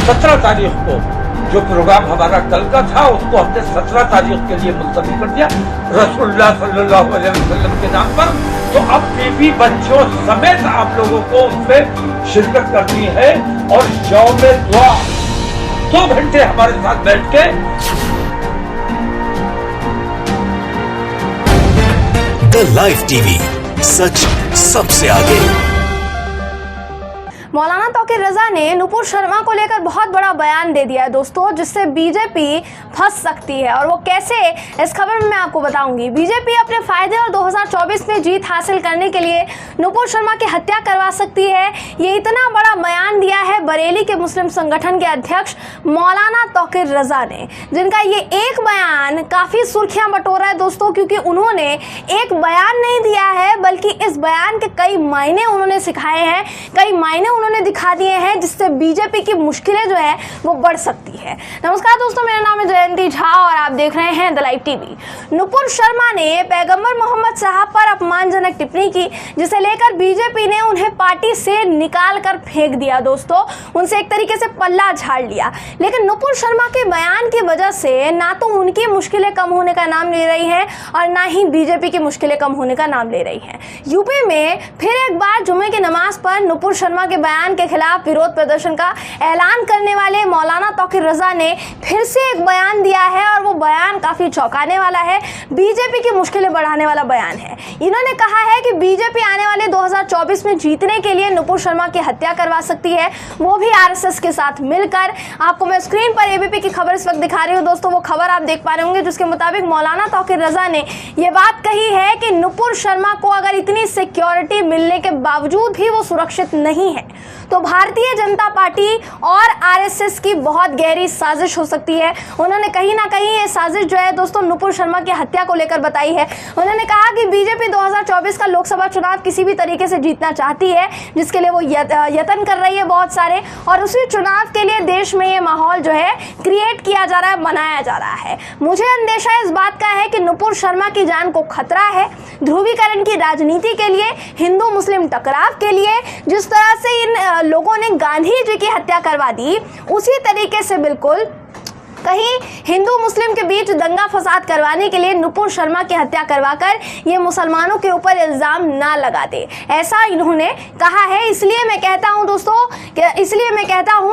17 तारीख को जो प्रोग्राम हमारा कल का था उसको हमने 17 तारीख के लिए मुलतवी कर दिया रसूलुल्लाह सल्लल्लाहु अलैहि वसल्लम के नाम पर। तो अब बीवी बच्चों समेत आप लोगों को उसमें शिरकत करनी है और यौम दुआ 2 घंटे हमारे साथ बैठ के द लाइव टीवी, सच सबसे आगे। मौलाना तौकीर रजा ने नुपुर शर्मा को लेकर बहुत बड़ा बयान दे दिया है दोस्तों, जिससे बीजेपी फंस सकती है। और वो कैसे, इस खबर में मैं आपको बताऊंगी। बीजेपी अपने फायदे और 2024 में जीत हासिल करने के लिए नुपुर शर्मा की हत्या करवा सकती है। ये इतना बड़ा बयान दिया है बरेली के मुस्लिम संगठन के अध्यक्ष मौलाना तौकीर रजा ने, जिनका ये एक बयान काफी सुर्खियां बटोर रहा है दोस्तों, क्योंकि उन्होंने एक बयान नहीं दिया है बल्कि इस बयान के कई मायने उन्होंने सिखाए हैं, कई मायने उन्होंने दिखा दिए हैं, जिससे बीजेपी की मुश्किलें जो है वो बढ़ सकती है। नमस्कार दोस्तों, मेरा नाम है जयंती झा और आप देख रहे हैं the live TV. Nupur Sharma ने पैगंबर मोहम्मद साहब पर अपमानजनक टिप्पणी की, जिसे लेकर बीजेपी ने उन्हें पार्टी से निकाल कर फेंक दिया दोस्तों, उनसे एक तरीके से पल्ला झाड़ लिया। लेकिन नुपुर शर्मा के बयान की वजह से ना तो उनकी मुश्किलें कम होने का नाम ले रही हैं और ना ही बीजेपी की मुश्किलें कम होने का नाम ले रही हैं। यूपी में फिर एक बार जुमे की नमाज पर नुपुर शर्मा के बयान के खिलाफ विरोध प्रदर्शन का ऐलान करने वाले मौलाना तौकीर रजा ने फिर से एक बयान दिया है और वो बयान काफी चौंकाने वाला है, बीजेपी की मुश्किलें बढ़ाने वाला बयान है। इन्होंने कहा है कि बीजेपी आने वाले 2024 में जीतने के लिए नुपुर शर्मा की हत्या करवा सकती है, वो भी आरएसएस के साथ मिलकर। आपको मैं स्क्रीन पर एबीपी की खबर इस वक्त दिखा रही हूँ दोस्तों, वो खबर आप देख पा रहे होंगे, जिसके मुताबिक मौलाना तौकीर रजा ने यह बात कही है कि नुपुर शर्मा को अगर इतनी सिक्योरिटी मिलने के बावजूद भी वो सुरक्षित नहीं है तो भारतीय जनता पार्टी और आरएसएस की बहुत गहरी साजिश हो सकती है। उन्होंने कहीं ना कहीं ये साजिश जो है दोस्तों नुपुर शर्मा की हत्या को लेकर बताई है। उन्होंने कहा कि बीजेपी 2024 का लोकसभा चुनाव किसी भी तरीके से जीतना चाहती है, जिसके लिए वो यत्न कर रही है बहुत सारे, और उसी चुनाव के लिए देश में ये माहौल जो है क्रिएट किया जा रहा है, बनाया जा रहा है। मुझे अंदेशा इस बात का है कि नुपुर शर्मा की जान को खतरा है, ध्रुवीकरण की राजनीति के लिए, हिंदू मुस्लिम टकराव के लिए। जिस तरह से इन लोगों ने गांधी जी की हत्या करवा दी, उसी तरीके से बिल्कुल कहीं हिंदू मुस्लिम के बीच दंगा फसाद करवाने के लिए नुपुर शर्मा की हत्या करवाकर ये मुसलमानों के ऊपर इल्जाम ना लगा दे, ऐसा इन्होंने कहा है। इसलिए मैं कहता हूं दोस्तों,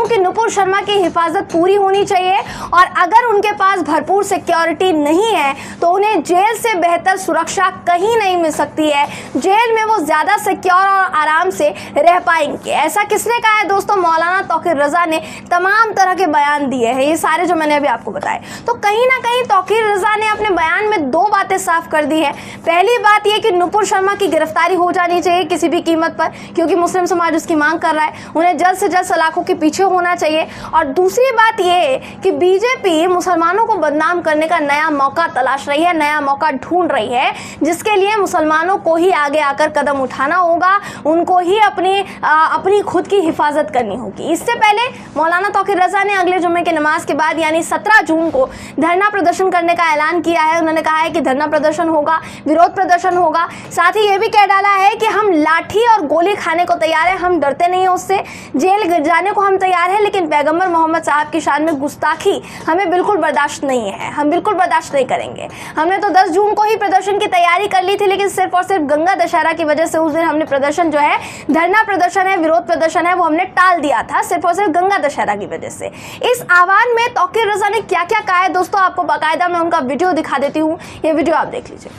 कि नुपुर शर्मा की हिफाजत पूरी होनी चाहिए, और अगर उनके पास भरपूर सिक्योरिटी नहीं है तो उन्हें जेल से बेहतर सुरक्षा कहीं नहीं मिल सकती है। जेल में वो ज्यादा सिक्योर और आराम से रह पाएंगे। ऐसा किसने कहा है दोस्तों? मौलाना तौकीर रजा ने तमाम तरह के बयान दिए हैं, ये सारे जो मैंने अभी आपको बताए। तो कहीं ना कहीं तौकीर रजा ने अपने बयान में 2 बातें साफ कर दी है। पहली बात यह कि नुपुर शर्मा की गिरफ्तारी हो जानी चाहिए किसी भी कीमत पर, क्योंकि मुस्लिम समाज उसकी मांग कर रहा है, उन्हें जल्द से जल्द सलाखों के पीछे होना चाहिए। और दूसरी बात यह कि बीजेपी मुसलमानों को बदनाम करने का नया मौका तलाश रही है, नया मौका ढूंढ रही है, जिसके लिए मुसलमानों को ही आगे आकर कदम उठाना होगा, उनको ही अपनी खुद की हिफाजत करनी होगी। इससे पहले मौलाना तौकीर रजा ने अगले जुम्मे की नमाज के बाद यानी 17 जून को धरना प्रदर्शन करने का ऐलान किया है। उन्होंने कहा है कि धरना प्रदर्शन होगा, विरोध प्रदर्शन होगा। साथ ही ये भी कह डाला है कि हम लाठी और गोली खाने को तैयार है, हम डरते नहीं है उससे, जेल जाने को हम तैयार है, लेकिन पैगंबर मोहम्मद साहब की शान में गुस्ताखी हमें बिल्कुल बर्दाश्त नहीं है, हम बिल्कुल बर्दाश्त नहीं करेंगे। हमने तो 10 जून को ही प्रदर्शन की तैयारी कर ली थी, लेकिन सिर्फ और सिर्फ गंगा दशहरा की वजह से उस दिन हमने प्रदर्शन जो है, धरना प्रदर्शन है, विरोध प्रदर्शन है, वो हमने टाल दिया था, सिर्फ और सिर्फ गंगा दशहरा की वजह से। इस आह्वान में तौकीर रजा ने क्या क्या कहा है दोस्तों, आपको बाकायदा मैं उनका वीडियो दिखा देती हूँ, ये वीडियो आप देख लीजिए।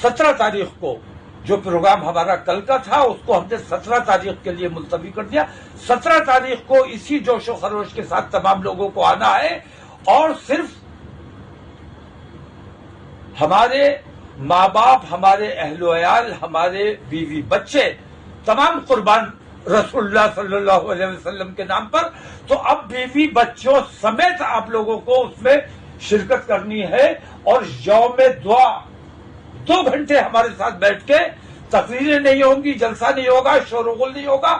17 तारीख को जो प्रोग्राम हमारा कल का था उसको हमने 17 तारीख के लिए मुलतवी कर दिया। 17 तारीख को इसी जोशो खरोश के साथ तमाम लोगों को आना है, और सिर्फ हमारे माँ बाप, हमारे अहलो-अयाल, हमारे बीवी बच्चे तमाम कुर्बान रसूलुल्लाह सल्लल्लाहु अलैहि वसल्लम के नाम पर। तो अब बीवी बच्चों समेत आप लोगों को उसमें शिरकत करनी है और यौम दुआ 2 घंटे हमारे साथ बैठ के, तकरीरें नहीं होंगी, जलसा नहीं होगा, शोरगुल नहीं होगा,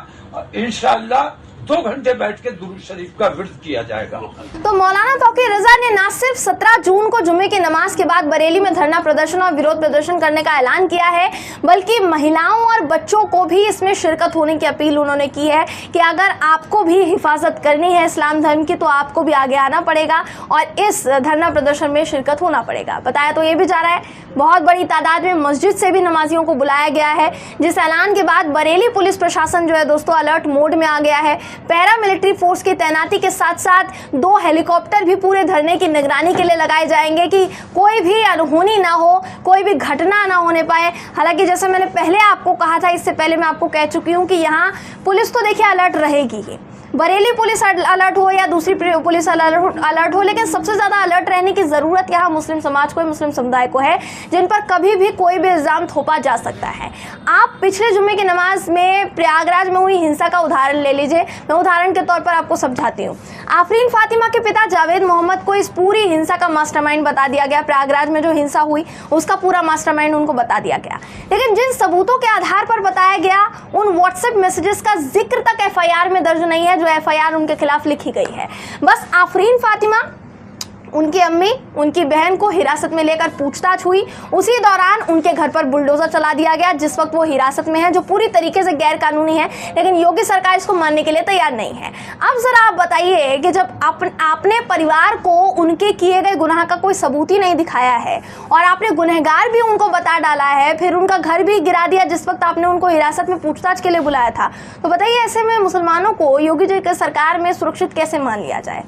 इंशाअल्लाह 2 घंटे बैठ के दुरूद शरीफ का विर्द किया जाएगा। तो मौलाना तौकीर रजा ने न सिर्फ 17 जून को जुम्मे की नमाज के बाद बरेली में धरना प्रदर्शन और विरोध प्रदर्शन करने का ऐलान किया है, बल्कि महिलाओं और बच्चों को भी इसमें शिरकत होने की अपील उन्होंने की है कि अगर आपको भी हिफाजत करनी है इस्लाम धर्म की तो आपको भी आगे आना पड़ेगा और इस धरना प्रदर्शन में शिरकत होना पड़ेगा। बताया तो ये भी जा रहा है बहुत बड़ी तादाद में मस्जिद से भी नमाजियों को बुलाया गया है, जिस ऐलान के बाद बरेली पुलिस प्रशासन जो है दोस्तों अलर्ट मोड में आ गया है। पैरामिलिट्री फोर्स की तैनाती के साथ साथ 2 हेलीकॉप्टर भी पूरे धरने की निगरानी के लिए लगाए जाएंगे कि कोई भी अनहोनी ना हो, कोई भी घटना ना होने पाए। हालांकि जैसे मैंने पहले आपको कहा था, इससे पहले मैं आपको कह चुकी हूँ कि यहाँ पुलिस तो देखिए अलर्ट रहेगी ही, बरेली पुलिस अलर्ट हो या दूसरी पुलिस अलर्ट हो, लेकिन सबसे ज्यादा अलर्ट रहने की जरूरत यहाँ मुस्लिम समाज को, मुस्लिम समुदाय को है, जिन पर कभी भी कोई भी इल्जाम थोपा जा सकता है। आप पिछले जुम्मे की नमाज में प्रयागराज में हुई हिंसा का उदाहरण ले लीजिए। मैं उदाहरण के तौर पर आपको समझाती हूँ। आफरीन फातिमा के पिता जावेद मोहम्मद को इस पूरी हिंसा का मास्टरमाइंड बता दिया गया। प्रयागराज में जो हिंसा हुई उसका पूरा मास्टरमाइंड उनको बता दिया गया, लेकिन जिन सबूतों के आधार पर बताया गया उन व्हाट्सएप मैसेजेस का जिक्र तक एफआईआर में दर्ज नहीं है जो एफआईआर उनके खिलाफ लिखी गई है। बस आफरीन फातिमा, उनकी अम्मी, उनकी बहन को हिरासत में लेकर पूछताछ हुई, उसी दौरान उनके घर पर बुलडोजर चला दिया गया जिस वक्त वो हिरासत में है, जो पूरी तरीके से गैर कानूनी है, लेकिन योगी सरकार इसको मानने के लिए तैयार नहीं है। अब जरा आप बताइए कि जब आपने परिवार को उनके किए गए गुनाह का कोई सबूत ही नहीं दिखाया है और आपने गुनहगार भी उनको बता डाला है, फिर उनका घर भी गिरा दिया जिस वक्त आपने उनको हिरासत में पूछताछ के लिए बुलाया था, तो बताइए ऐसे में मुसलमानों को योगी जी की सरकार में सुरक्षित कैसे मान लिया जाए?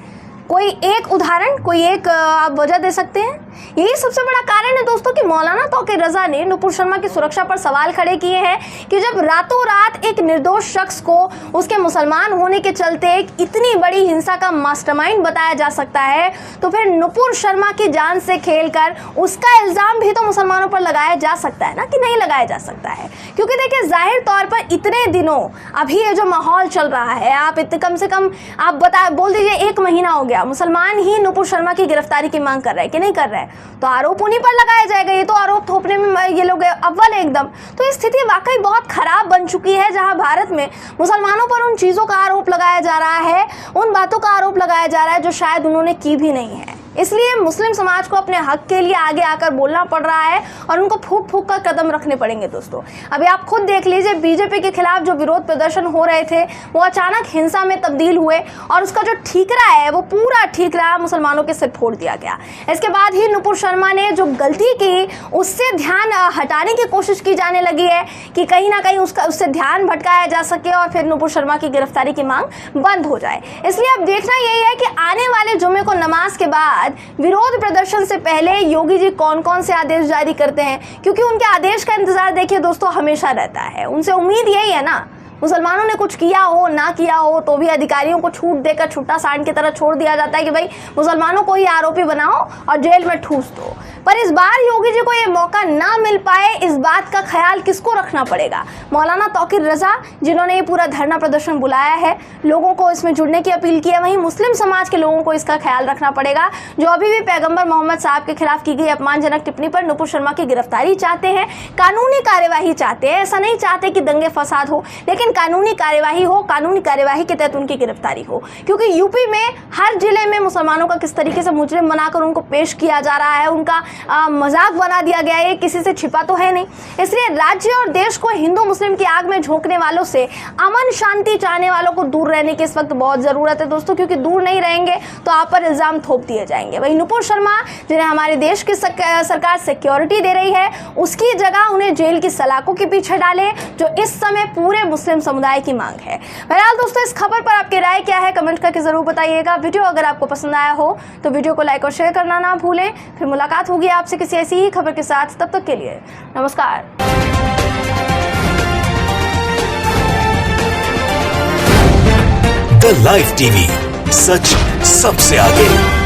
कोई एक उदाहरण, कोई एक आप वजह दे सकते हैं? यही सबसे बड़ा कारण है दोस्तों कि मौलाना तौकीर रजा ने नुपुर शर्मा की सुरक्षा पर सवाल खड़े किए हैं कि जब रातों रात एक निर्दोष शख्स को उसके मुसलमान होने के चलते एक इतनी बड़ी हिंसा का मास्टरमाइंड बताया जा सकता है, तो फिर नुपुर शर्मा की जान से खेलकर उसका इल्जाम भी तो मुसलमानों पर लगाया जा सकता है ना, कि नहीं लगाया जा सकता है? क्योंकि देखिए जाहिर तौर पर इतने दिनों अभी ये जो माहौल चल रहा है, आप इतने कम से कम आप बोल दीजिए 1 महीना हो गया, मुसलमान ही नुपुर शर्मा की गिरफ्तारी की मांग कर रहे हैं कि नहीं कर रहे हैं, तो आरोप उन्हीं पर लगाया जाएगा। ये तो आरोप थोपने में ये लोग अव्वल एकदम। तो स्थिति वाकई बहुत खराब बन चुकी है, जहां भारत में मुसलमानों पर उन चीजों का आरोप लगाया जा रहा है, उन बातों का आरोप लगाया जा रहा है जो शायद उन्होंने की भी नहीं है। इसलिए मुस्लिम समाज को अपने हक के लिए आगे आकर बोलना पड़ रहा है और उनको फूक फूक कर कदम रखने पड़ेंगे दोस्तों। अभी आप खुद देख लीजिए, बीजेपी के खिलाफ जो विरोध प्रदर्शन हो रहे थे वो अचानक हिंसा में तब्दील हुए और उसका जो ठीकरा है वो पूरा ठीकरा मुसलमानों के सिर फोड़ दिया गया। इसके बाद ही नुपुर शर्मा ने जो गलती की उससे ध्यान हटाने की कोशिश की जाने लगी है कि कहीं ना कहीं उससे ध्यान भटकाया जा सके और फिर नुपुर शर्मा की गिरफ्तारी की मांग बंद हो जाए। इसलिए अब देखना यही है कि आने वाले जुम्मे को नमाज के बाद विरोध प्रदर्शन से पहले योगी जी कौन कौन से आदेश जारी करते हैं, क्योंकि उनके आदेश का इंतजार देखिए दोस्तों हमेशा रहता है। उनसे उम्मीद यही है ना, मुसलमानों ने कुछ किया हो ना किया हो तो भी अधिकारियों को छूट देकर छुट्टा सांड की तरह छोड़ दिया जाता है कि भाई मुसलमानों को ही आरोपी बनाओ और जेल में ठूस दो। पर इस बार योगी जी को ये मौका ना मिल पाए, इस बात का ख्याल किसको रखना पड़ेगा? मौलाना तौकीर रजा जिन्होंने ये पूरा धरना प्रदर्शन बुलाया है, लोगों को इसमें जुड़ने की अपील की है, वहीं मुस्लिम समाज के लोगों को इसका ख्याल रखना पड़ेगा जो अभी भी पैगंबर मोहम्मद साहब के खिलाफ की गई अपमानजनक टिप्पणी पर नुपुर शर्मा की गिरफ्तारी चाहते हैं, कानूनी कार्यवाही चाहते हैं। ऐसा नहीं चाहते कि दंगे फसाद हो, लेकिन कानूनी कार्यवाही हो, कानूनी कार्यवाही के तहत उनकी गिरफ्तारी हो, क्योंकि यूपी में हर जिले में मुसलमानों का किस तरीके से मुजरिम बनाकर उनको पेश किया जा रहा है, उनका मजाक बना दिया गया है, किसी से छिपा तो है नहीं। इसलिए राज्य और देश को हिंदू मुस्लिम की आग में झोंकने वालों से, अमन शांति चाहने वालों को दूर रहने की इस वक्त बहुत जरूरत है दोस्तों, क्योंकि दूर नहीं रहेंगे तो आप पर इल्जाम थोप दिए जाएंगे। वही नुपुर शर्मा जिन्हें हमारे देश की सरकार सिक्योरिटी दे रही है, उसकी जगह उन्हें जेल की सलाखों के पीछे डाले, जो इस समय पूरे मुस्लिम समुदाय की मांग है। बहरहाल दोस्तों, इस खबर पर आपकी राय क्या है कमेंट करके जरूर बताइएगा। वीडियो अगर आपको पसंद आया हो तो वीडियो को लाइक और शेयर करना ना भूलें। फिर मुलाकात होगी आपसे किसी ऐसी ही खबर के साथ, तब तक के लिए नमस्कार। द लाइव टीवी, सच सबसे आगे।